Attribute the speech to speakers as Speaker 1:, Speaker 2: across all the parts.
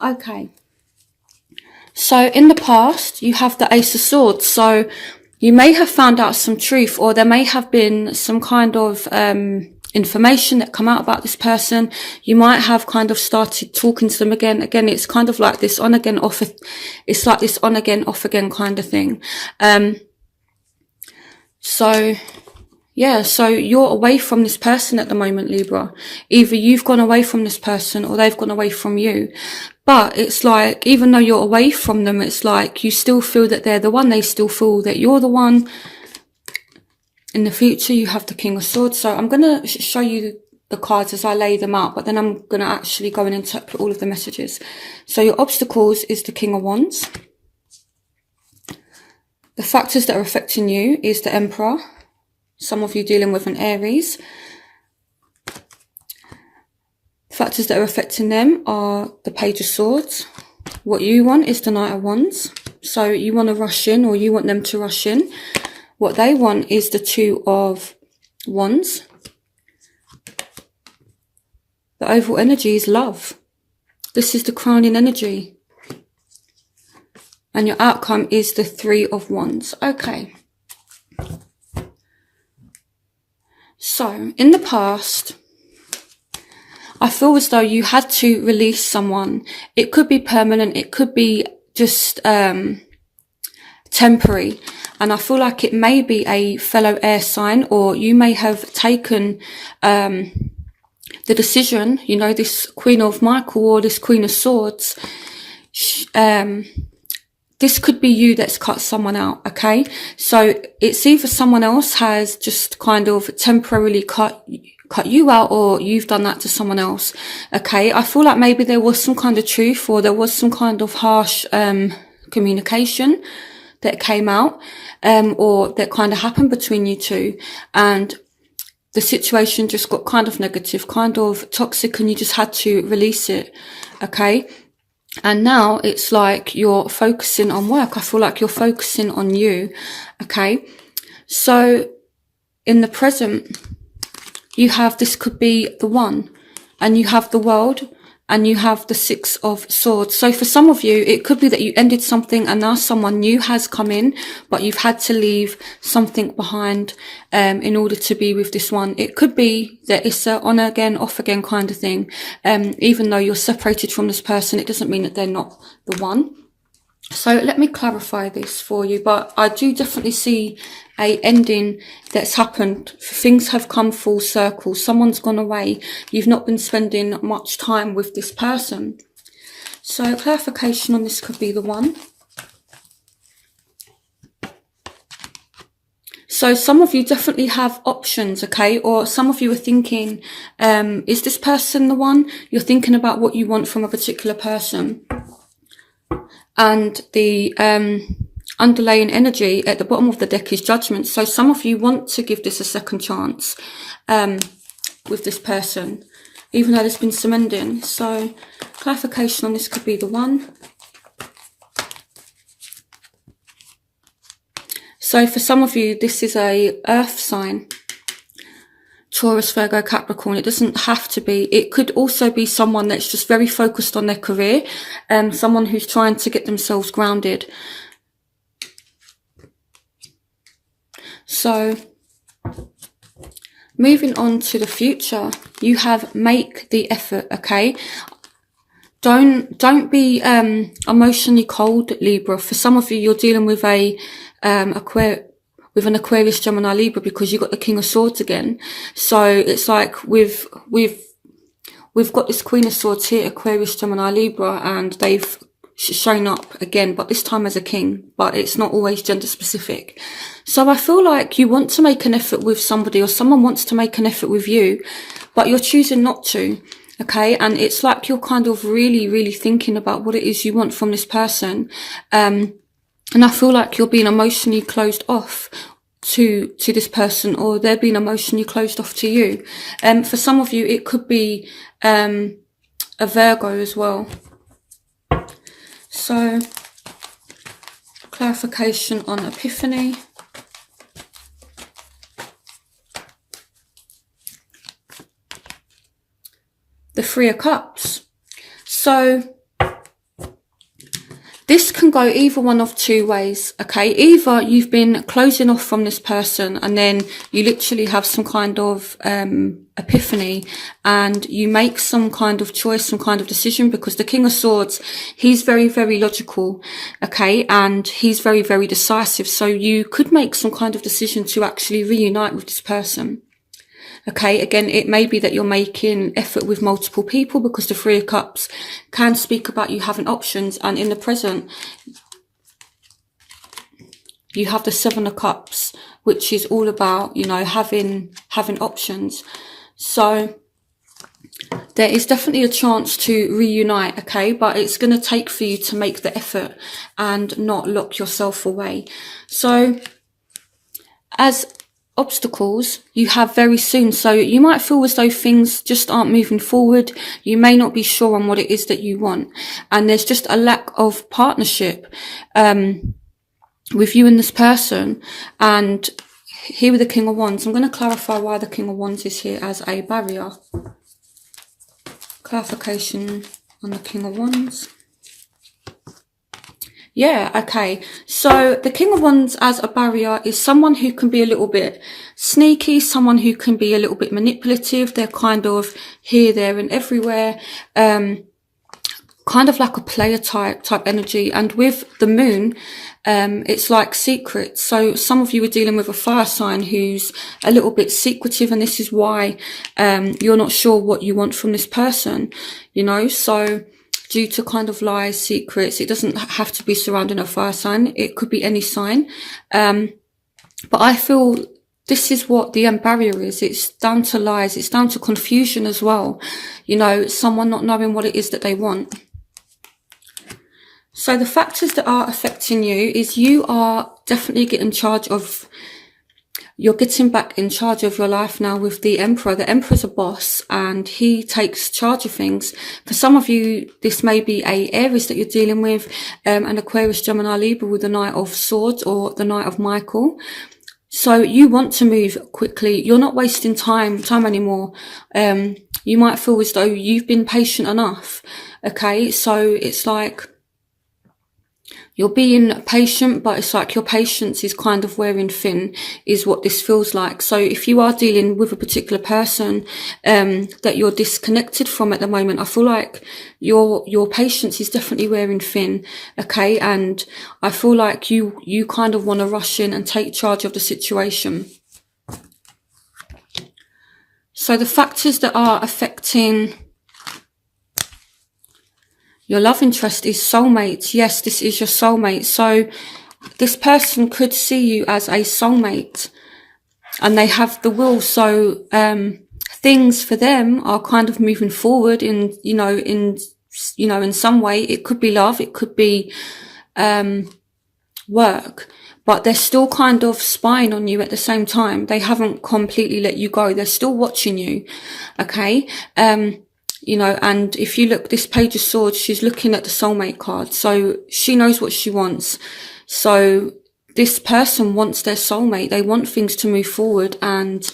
Speaker 1: Okay. So in the past, you have the Ace of Swords. So you may have found out some truth, or there may have been some kind of information that come out about this person. You might have kind of started talking to them again. Again, it's kind of like this on again, off. It's like this on again, off again kind of thing. So yeah, so you're away from this person at the moment, Libra. Either you've gone away from this person or they've gone away from you. But it's like, even though you're away from them, it's like you still feel that they're the one. They still feel that you're the one. In the future, you have the King of Swords. So I'm going to show you the cards as I lay them out, but then I'm going to actually go and interpret all of the messages. So your obstacles is the King of Wands. The factors that are affecting you is the Emperor. Some of you dealing with an Aries. Factors that are affecting them are the Page of Swords. What you want is the Knight of Wands. So you want to rush in, or you want them to rush in. What they want is the Two of Wands. The overall energy is love. This is the crowning energy. And your outcome is the Three of Wands. Okay. So, in the past, I feel as though you had to release someone. It could be permanent. It could be just temporary. And I feel like it may be a fellow air sign, or you may have taken the decision, you know, this Queen of Michael or this Queen of Swords. This could be you that's cut someone out, okay? So it's either someone else has just kind of temporarily cut you out, or you've done that to someone else, okay? I feel like maybe there was some kind of truth, or there was some kind of harsh communication that came out, or that kind of happened between you two, and the situation just got kind of negative, kind of toxic, and you just had to release it, okay? And now it's like you're focusing on work. I feel like you're focusing on you, okay? So in the present, you have, this could be the one, and you have the World, and you have the Six of Swords. So for some of you, it could be that you ended something and now someone new has come in, but you've had to leave something behind in order to be with this one. It could be that it's a on again, off again kind of thing. Even though you're separated from this person, it doesn't mean that they're not the one. So let me clarify this for you, but I do definitely see a ending that's happened. Things have come full circle. Someone's gone away. You've not been spending much time with this person. So clarification on this could be the one. So some of you definitely have options, okay? Or some of you are thinking, is this person the one? You're thinking about what you want from a particular person. And the underlying energy at the bottom of the deck is Judgment. So some of you want to give this a second chance with this person, even though there's been some ending. So clarification on this could be the one. So for some of you, this is a earth sign. Taurus, Virgo, Capricorn. It doesn't have to be. It could also be someone that's just very focused on their career, someone who's trying to get themselves grounded. So moving on to the future, you have make the effort, okay? Don't be emotionally cold, Libra. For some of you, you're dealing with a with an Aquarius, Gemini, Libra, because you got the King of Swords again. So it's like we've got this Queen of Swords here, Aquarius, Gemini, Libra, and they've shown up again, but this time as a king, but it's not always gender specific. So I feel like you want to make an effort with somebody, or someone wants to make an effort with you, but you're choosing not to, okay? And it's like you're kind of really, really thinking about what it is you want from this person. And I feel like you're being emotionally closed off to this person, or they're being emotionally closed off to you. For some of you, it could be a Virgo as well. So clarification on Epiphany. The Three of Cups. So This can go either one of two ways, okay? Either you've been closing off from this person and then you literally have some kind of epiphany and you make some kind of choice, some kind of decision, because the King of Swords, he's very, very logical, okay? And he's very, very decisive. So you could make some kind of decision to actually reunite with this person. Okay, again, it may be that you're making effort with multiple people, because the Three of Cups can speak about you having options. And in the present, you have the Seven of Cups, which is all about, you know, having options. So there is definitely a chance to reunite, okay? But it's going to take for you to make the effort and not lock yourself away. So as obstacles you have very soon, so you might feel as though things just aren't moving forward. You may not be sure on what it is that you want, and there's just a lack of partnership with you and this person. And here with the King of Wands, I'm going to clarify why the King of Wands is here as a barrier. Clarification on the King of Wands. Yeah, okay. So the King of Wands as a barrier is someone who can be a little bit sneaky, someone who can be a little bit manipulative. They're kind of here, there and everywhere. Kind of like a player type energy. And with the moon, it's like secrets. So some of you are dealing with a fire sign who's a little bit secretive, and this is why you're not sure what you want from this person, you know. So due to kind of lies, secrets, it doesn't have to be surrounding a fire sign. It could be any sign. But I feel this is what the barrier is. It's down to lies. It's down to confusion as well. You know, someone not knowing what it is that they want. So the factors that are affecting you is you are definitely getting charge of, you're getting back in charge of your life now with the Emperor. The Emperor's a boss and he takes charge of things. For some of you, this may be a Aries that you're dealing with, an Aquarius, Gemini, Libra with the Knight of Swords or the Knight of Michael. So you want to move quickly. You're not wasting time anymore. You might feel as though you've been patient enough. Okay. So it's like, you're being patient, but it's like your patience is kind of wearing thin, is what this feels like. So if you are dealing with a particular person that you're disconnected from at the moment, I feel like your patience is definitely wearing thin, okay? And I feel like you kind of want to rush in and take charge of the situation. So the factors that are affecting your love interest is soulmate. Yes, this is your soulmate. So this person could see you as a soulmate and they have the will. So things for them are kind of moving forward in some way. It could be love, it could be work, but they're still kind of spying on you at the same time. They haven't completely let you go. They're still watching you. Okay. You know, and if you look, this Page of Swords, she's looking at the soulmate card. So she knows what she wants. So this person wants their soulmate. They want things to move forward. And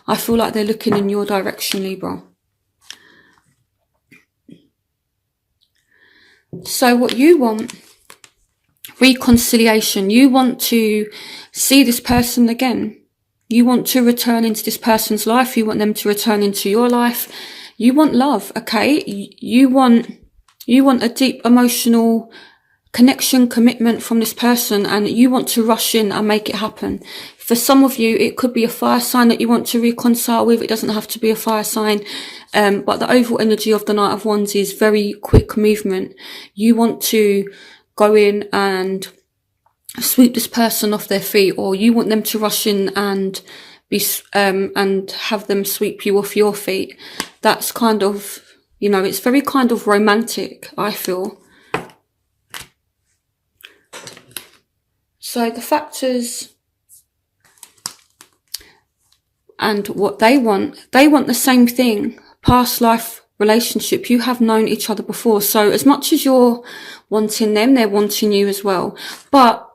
Speaker 1: I feel like they're looking in your direction, Libra. So what you want, reconciliation. You want to see this person again. You want to return into this person's life. You want them to return into your life. You want love, okay? You want a deep emotional connection, commitment from this person, and you want to rush in and make it happen. For some of you, it could be a fire sign that you want to reconcile with. It doesn't have to be a fire sign. But the overall energy of the Knight of Wands is very quick movement. You want to go in and sweep this person off their feet, or you want them to rush in and and have them sweep you off your feet. That's kind of, you know, it's very kind of romantic, I feel. So the factors and what they want the same thing. Past life relationship. You have known each other before. So as much as you're wanting them, they're wanting you as well. But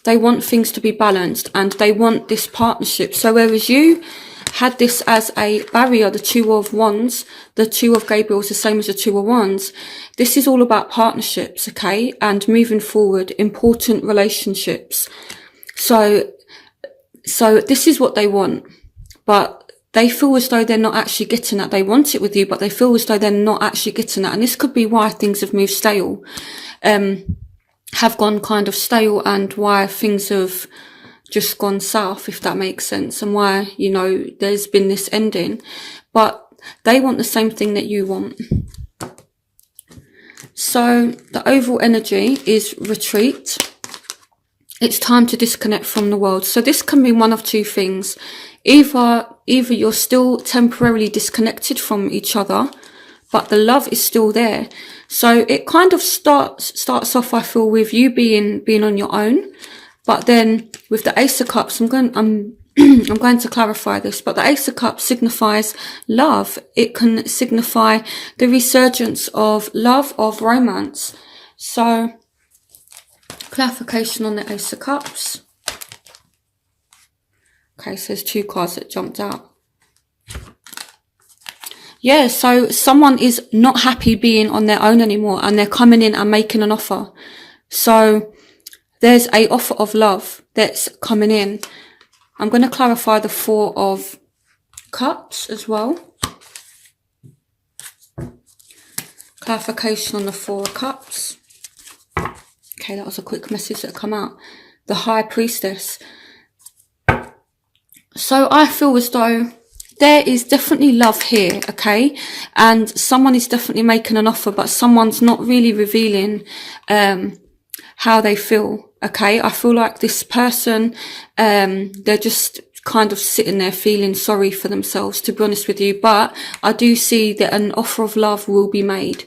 Speaker 1: they want things to be balanced and they want this partnership. So whereas you had this as a barrier, the Two of Wands, the Two of Gabriel is the same as the Two of Wands. This is all about partnerships, okay? And moving forward, important relationships. So this is what they want, but they feel as though they're not actually getting that. They want it with you, but they feel as though they're not actually getting that. And this could be why things have moved stale, have gone kind of stale, and why things have just gone south, if that makes sense, and why, you know, there's been this ending. But they want the same thing that you want. So the overall energy is retreat. It's time to disconnect from the world. So this can be one of two things. Either you're still temporarily disconnected from each other, but the love is still there. So it kind of starts off, I feel, with you being on your own. But then with the Ace of Cups, I'm going to clarify this, but the Ace of Cups signifies love. It can signify the resurgence of love, of romance. So clarification on the Ace of Cups. Okay, so there's two cards that jumped out. Yeah, so someone is not happy being on their own anymore, and they're coming in and making an offer. So there's a offer of love that's coming in. I'm going to clarify the Four of Cups as well. Clarification on the Four of Cups. Okay, that was a quick message that come out. The High Priestess. So I feel as though there is definitely love here, okay? And someone is definitely making an offer, but someone's not really revealing how they feel, okay? I feel like this person, they're just kind of sitting there feeling sorry for themselves, to be honest with you. But I do see that an offer of love will be made,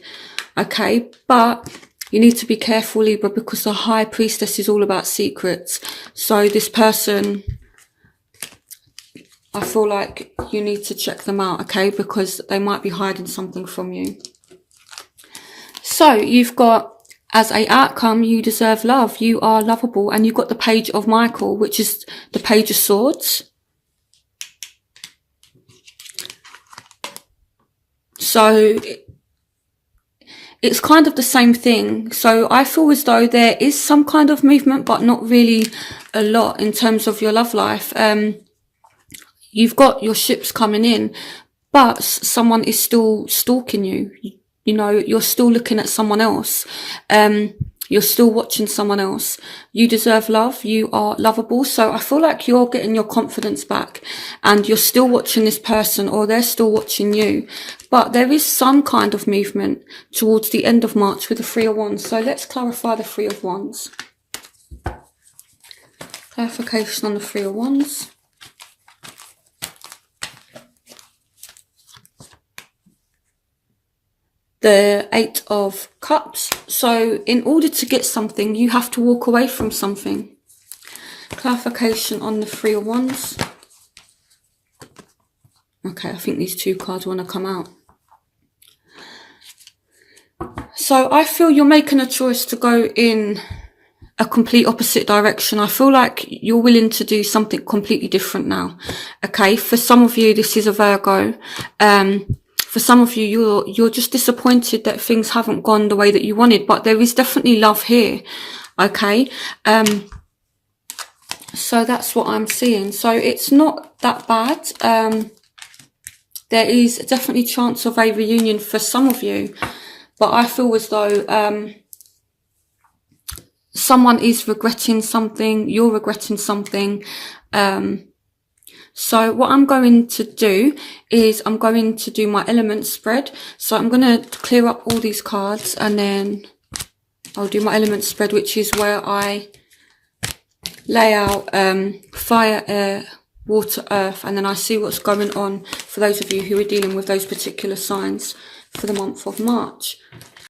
Speaker 1: okay? But you need to be careful, Libra, because the High Priestess is all about secrets. So this person, I feel like you need to check them out, okay? Because they might be hiding something from you. So you've got, as a outcome, you deserve love. You are lovable. And you've got the Page of Michael, which is the Page of Swords. So it's kind of the same thing. So I feel as though there is some kind of movement, but not really a lot in terms of your love life. You've got your ships coming in, but someone is still stalking you. You know, you're still looking at someone else. You're still watching someone else. You deserve love. You are lovable. So I feel like you're getting your confidence back, and you're still watching this person, or they're still watching you. But there is some kind of movement towards the end of March with the Three of Wands. So let's clarify the Three of Wands. Clarification on the Three of Wands. The Eight of Cups. So in order to get something, you have to walk away from something. Clarification on the Three of Wands. Okay, I think these two cards want to come out. So I feel you're making a choice to go in a complete opposite direction. I feel like you're willing to do something completely different now. Okay, for some of you, this is a Virgo. For some of you, you're just disappointed that things haven't gone the way that you wanted, but there is definitely love here, okay? So that's what I'm seeing. So it's not that bad. There is definitely chance of a reunion for some of you, but I feel as though someone is regretting something, you're regretting something. So what I'm going to do is I'm going to do my element spread. So I'm going to clear up all these cards, and then I'll do my element spread, which is where I lay out fire, air, water, earth, and then I see what's going on for those of you who are dealing with those particular signs for the month of March.